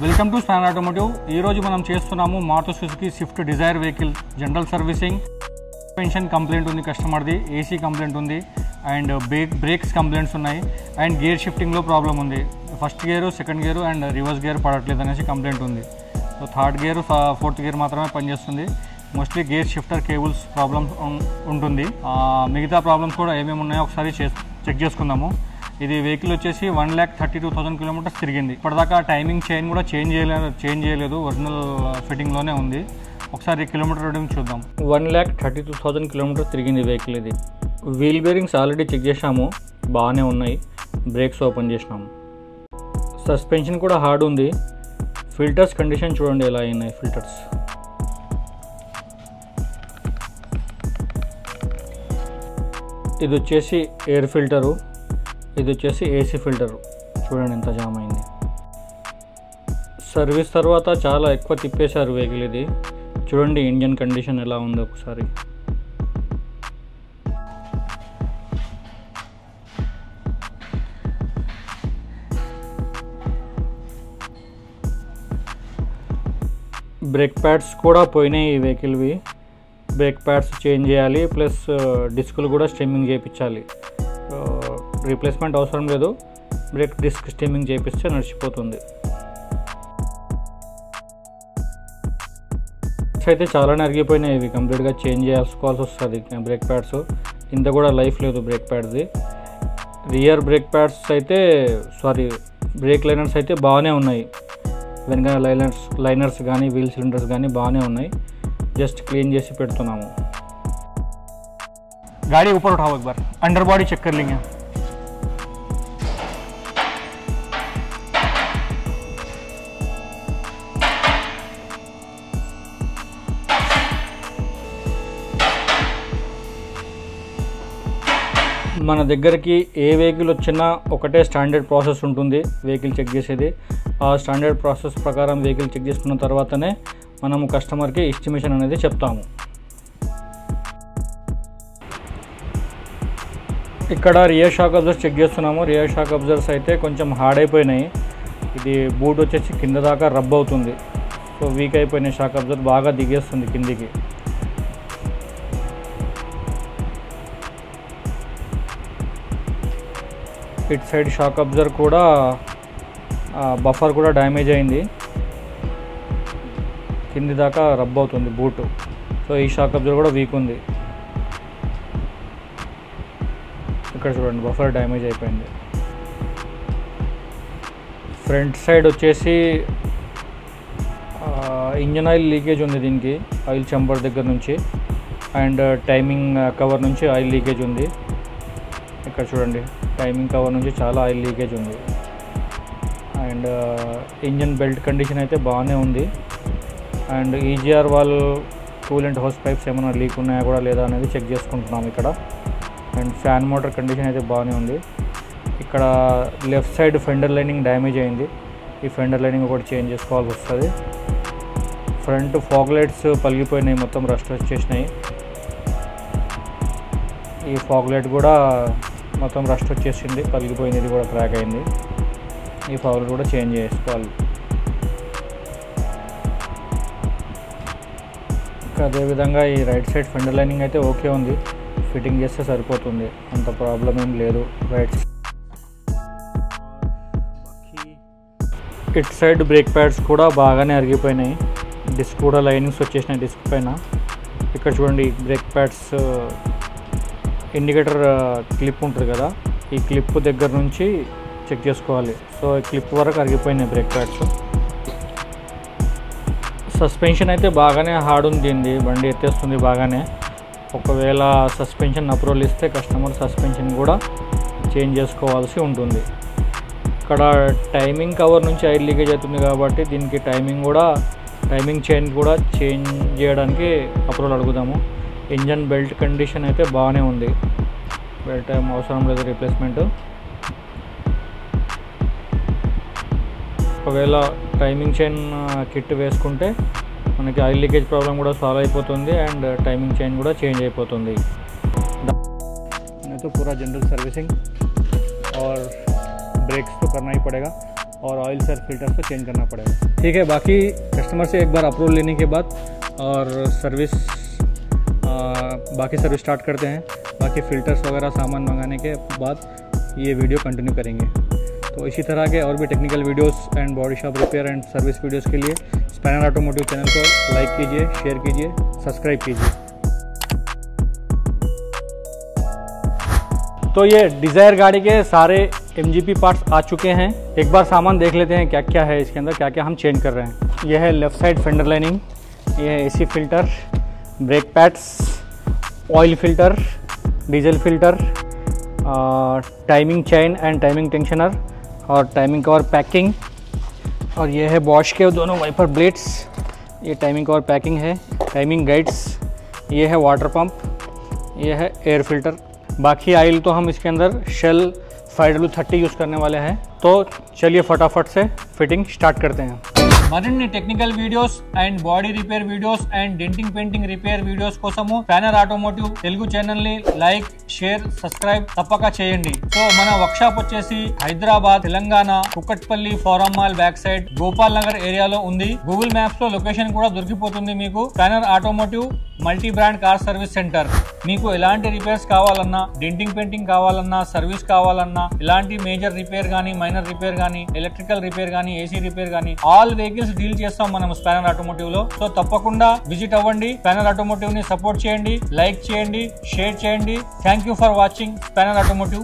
Welcome to span automotive. ఈరోజు మనం చేస్తున్నాము Maruti Suzuki Swift Dzire vehicle general servicing. Suspension complaint ఉంది కస్టమర్ది, ఏసీ కంప్లైంట్ ఉంది అండ్ బ్రేక్స్ కంప్లైంట్స్ ఉన్నాయి అండ్ గేర్ షిఫ్టింగ్లో ప్రాబ్లం ఉంది. First gear, second gear and reverse gear పడట్లేదు అనేసి కంప్లైంట్ ఉంది. So third gear, fourth gear మాత్రమే పనిచేస్తుంది. Mostly gear shifter cables problem ఉంటుంది. మిగతా ప్రాబ్లమ్స్ కూడా ఏమేమి ఉన్నాయో ఒకసారి చెక్ చేసుకుందాము. ఇది వెహికల్ వచ్చేసి 1,32,000 కిలోమీటర్స్ తిరిగింది. ఇప్పటిదాకా టైమింగ్ చైన్ కూడా చేంజ్ చేయలేదు, ఒరిజినల్ ఫిట్టింగ్లోనే ఉంది. ఒకసారి కిలోమీటర్ రీడింగ్ చూద్దాం. 1,32,000 కిలోమీటర్స్ తిరిగింది వెహికల్ ఇది. వీల్ బేరింగ్స్ ఆల్రెడీ చెక్ చేసాము, బాగానే ఉన్నాయి. బ్రేక్స్ ఓపెన్ చేసినాము. సస్పెన్షన్ కూడా హార్డ్ ఉంది. ఫిల్టర్స్ కండిషన్ చూడండి ఎలా అయినాయి ఫిల్టర్స్. ఇది వచ్చేసి ఎయిర్ ఫిల్టరు, ఇది వచ్చేసి ఏసీ ఫిల్టర్. చూడండి ఎంత జామ్ అయింది. సర్వీస్ తర్వాత చాలా ఎక్కువ తిప్పేశారు వెహికల్ ఇది. చూడండి ఇంజన్ కండిషన్ ఎలా ఉందో ఒకసారి. బ్రేక్ ప్యాడ్స్ కూడా పోయినాయి ఈ వెహికల్వి. బ్రేక్ ప్యాడ్స్ చేంజ్ చేయాలి, ప్లస్ డిస్కులు కూడా స్ట్రీమింగ్ చేయించాలి. రీప్లేస్మెంట్ అవసరం లేదు, బ్రేక్ డిస్క్ స్టీమింగ్ చేపిస్తే నడిచిపోతుంది. అయితే చాలానే అరిగిపోయినాయి ఇవి, కంప్లీట్గా చేంజ్ చేసుకోవాల్సి వస్తుంది బ్రేక్ ప్యాడ్స్. ఇంత కూడా లైఫ్ లేదు బ్రేక్ ప్యాడ్ది. రియర్ బ్రేక్ ప్యాడ్స్ అయితే బ్రేక్ లైనర్స్ అయితే బాగానే ఉన్నాయి. వెనక లైనర్స్ కానీ వీల్ సిలిండర్స్ కానీ బాగానే ఉన్నాయి. జస్ట్ క్లీన్ చేసి పెడుతున్నాము. गाड़ी ऊपर उठाओ एक बार, अंडर बॉडी चेक कर लेंगे. మన దగ్గరికి ఏ వెహికల్ వచ్చినా ఒకటే స్టాండర్డ్ ప్రాసెస్ ఉంటుంది వెహికల్ చెక్ చేసేది. ఆ స్టాండర్డ్ ప్రాసెస్ ప్రకారం వెహికల్ చెక్ చేసుకున్న తర్వాతనే మనము కస్టమర్కి ఎస్టిమేషన్ అనేది చెప్తాము. ఇక్కడ రియర్ షాక్ అబ్జర్వర్స్ చెక్ చేస్తున్నాము. రియర్ షాక్ అబ్జర్వర్స్ అయితే కొంచెం హార్డ్ అయిపోయినాయి. ఇది బూట్ వచ్చేసి కింద దాకా రబ్ అవుతుంది. సో వీక్ అయిపోయినాయి. షాక్ అబ్జర్వర్ బాగా దిగేస్తుంది కిందికి. ఇట్ సైడ్ షాక్ అబ్జర్వర్ కూడా బఫర్ కూడా డ్యామేజ్ అయింది, కింది దాకా రబ్ అవుతుంది బూటు. సో ఈ షాక్ అబ్జర్వర్ కూడా వీక్ ఉంది. ఇక్కడ చూడండి బఫర్ డ్యామేజ్ అయిపోయింది. ఫ్రంట్ సైడ్ వచ్చేసి ఇంజన్ ఆయిల్ లీకేజ్ ఉంది దీనికి, ఆయిల్ చంబర్ దగ్గర నుంచి అండ్ టైమింగ్ కవర్ నుంచి ఆయిల్ లీకేజ్ ఉంది. ఇక్కడ చూడండి టైమింగ్ కవర్ నుంచి చాలా ఆయిల్ లీకేజ్ ఉంది. అండ్ ఇంజన్ బెల్ట్ కండిషన్ అయితే బాగానే ఉంది. And EGR valve coolant hose pipes ఏమైనా లీక్ ఉన్నాయా కూడా లేదా అనేది చెక్ చేసుకుంటున్నాం ఇక్కడ. అండ్ ఫ్యాన్ మోటార్ కండిషన్ అయితే బాగానే ఉంది. ఇక్కడ left side fender lining damage అయింది. ఈ ఫెండర్ లైనింగ్ ఒకటి చేంజ్ చేసుకోవాల్సి వస్తుంది. ఫ్రంట్ ఫాగ్ లైట్స్ పలిగిపోయినాయి, మొత్తం రస్ట్ వచ్చేసినాయి. ఈ ఫాగ్ లైట్ కూడా మొత్తం రస్ట్ వచ్చేసింది, పలిగిపోయింది. ఇది కూడా క్రాక్ అయింది. ఈ ఫాగ్ లైట్ కూడా చేంజ్ చేసుకోవాలి. ఇంకా అదేవిధంగా ఈ రైట్ సైడ్ ఫెండర్ లైనింగ్ అయితే ఓకే ఉంది, ఫిట్టింగ్ చేస్తే సరిపోతుంది, అంత ప్రాబ్లం ఏం లేదు. Right it side brake pads కూడా బాగానే అరిగిపోయినాయి. డిస్క్ కూడా లైనింగ్స్ వచ్చేసినాయి డిస్క్ పైన. ఇక్కడ చూడండి బ్రేక్ ప్యాడ్స్ ఇండికేటర్ క్లిప్ ఉంటుంది కదా, ఈ క్లిప్ దగ్గర నుంచి చెక్ చేసుకోవాలి. సో ఈ క్లిప్ వరకు అరిగిపోయినాయి బ్రేక్ ప్యాడ్స్. సస్పెన్షన్ అయితే బాగానే హార్డ్ ఉంది, బండి ఎత్తేస్తుంది బాగానే. ఒకవేళ సస్పెన్షన్ అప్రూవల్ ఇస్తే కస్టమర్ సస్పెన్షన్ కూడా చేంజ్ చేసుకోవాల్సి ఉంటుంది. ఇక్కడ టైమింగ్ కవర్ నుంచి ఆయిల్ లీకేజ్ అవుతుంది కాబట్టి దీనికి టైమింగ్ చైన్ కూడా చేంజ్ చేయడానికి అప్రూవల్ అడుగుదాము. ఇంజన్ బెల్ట్ కండిషన్ అయితే బాగానే ఉంది, బెల్ట్ ఏం అవసరం లేదు రీప్లేస్మెంట్. ఒకవేళ టైమింగ్ చైన్ కిట్ వేసుకుంటే మనకి ఆయిల్ लीकेज प्रॉब्लम కూడా సాల్వ్ అయిపోతుంది అండ్ టైమింగ్ చైన్ కూడా చేంజ్ అయిపోతుంది. नहीं तो पूरा जनरल सर्विसिंग और ब्रेक्स तो करना ही पड़ेगा. और ऑयल सेल फिल्टर्स को चेंज करना पड़ेगा। ठीक है, बाकी कस्टमर से एक बार अप्रूवल लेने के बाद और सर्विस बाकी सर्विस स्टार्ट करते हैं। बाकी फ़िल्टर्स वगैरह सामान मंगाने के बाद ये वीडियो कंटिन्यू करेंगे। तो इसी तरह के और भी technical videos and body shop repair and service videos के लिए स्पैनर ऑटोमोटिव चैनल को लाइक कीजिए, शेयर कीजिए, सब्सक्राइब कीजिए। तो ये डिज़ायर गाड़ी के सारे MGP पार्ट्स आ चुके हैं। एक बार सामान देख लेते हैं क्या क्या है इसके अंदर, क्या क्या हम चेंज कर रहे हैं। यह है लेफ़्ट साइड फेंडर लाइनिंग, यह है AC filter, brake pads, oil filter, diesel filter, timing chain and timing tensioner और टाइमिंग कवर पैकिंग, और ये है बॉश के दोनों वाइपर ब्लेड्स, ये टाइमिंग कवर पैकिंग है, टाइमिंग गाइड्स, ये है वाटर पंप, ये है एयर फिल्टर। बाकी आयल तो हम इसके अंदर शेल 5W30 यूज़ करने वाले हैं। तो चलिए फटाफट से फिटिंग स्टार्ट करते हैं। మరిన్ని technical videos and body repair videos and denting painting repair videos కోసము స్పానర్ ఆటోమోటివ్ తెలుగు ఛానల్ ని లైక్, షేర్, సబ్స్క్రైబ్ తప్పక చేయండి। సో మన వర్క్ షాప్ వచ్చేసి Hyderabad, Telangana, Kukatpally, Forum mall back side, Gopal Nagar ఏరియాలో ఉంది। గూగుల్ మ్యాప్స్ లో లొకేషన్ కూడా దొరికిపోతుంది మీకు। Spanner Automotive multi brand car service centre. మీకు ఎలాంటి రిపేర్స్ కావాలన్నా, డెంటింగ్ పెయింటింగ్ కావాలన్నా, సర్వీస్ కావాలన్నా, ఎలాంటి మేజర్ రిపేర్ గానీ, మైనర్ రిపేర్ గానీ, ఎలక్ట్రికల్ రిపేర్ గానీ, ఏసీ రిపేర్ గానీ, ఆల్ వెహికల్స్ డీల్ చేస్తాం మనం స్పానర్ ఆటోమోటివ్ లో। సో తప్పకుండా విజిట్ అవ్వండి, స్పానర్ ఆటోమోటివ్ ని సపోర్ట్ చేయండి, లైక్ చేయండి, షేర్ చేయండి। Thank you for watching spanner automotive.